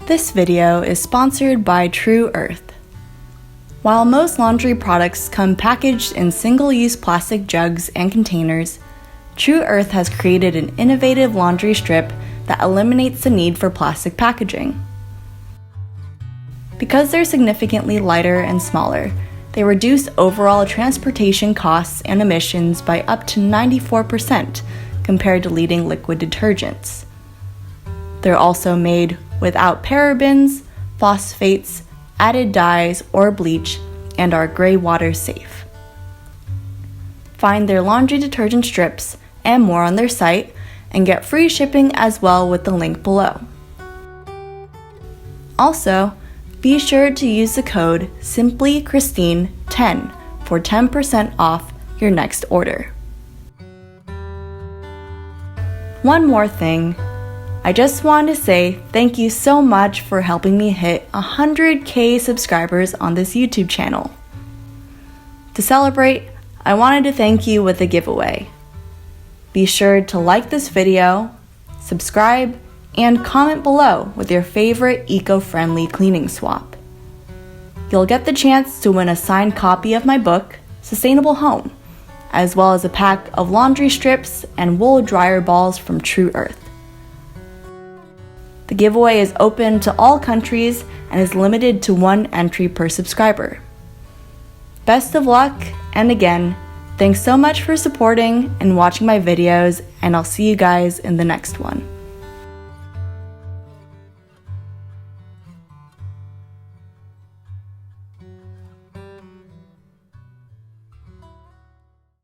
This video is sponsored by True Earth. While most laundry products come packaged in single-use plastic jugs and containers, True Earth has created an innovative laundry strip that eliminates the need for plastic packaging. Because they're significantly lighter and smaller, they reduce overall transportation costs and emissions by up to 94% compared to leading liquid detergents. They're also made without parabens, phosphates, added dyes, or bleach, and are gray water safe. Find their laundry detergent strips and more on their site, and get free shipping as well with the link below. Also, be sure to use the code SimplyChristine10 for 10% off your next order. One more thing, I just wanted to say thank you so much for helping me hit 100K subscribers on this YouTube channel. To celebrate, I wanted to thank you with a giveaway. Be sure to like this video, subscribe, and comment below with your favorite eco-friendly cleaning swap. You'll get the chance to win a signed copy of my book, Sustainable Home, as well as a pack of laundry strips and wool dryer balls from True Earth. The giveaway is open to all countries and is limited to one entry per subscriber. Best of luck, and again, thanks so much for supporting and watching my videos, and I'll see you guys in the next one.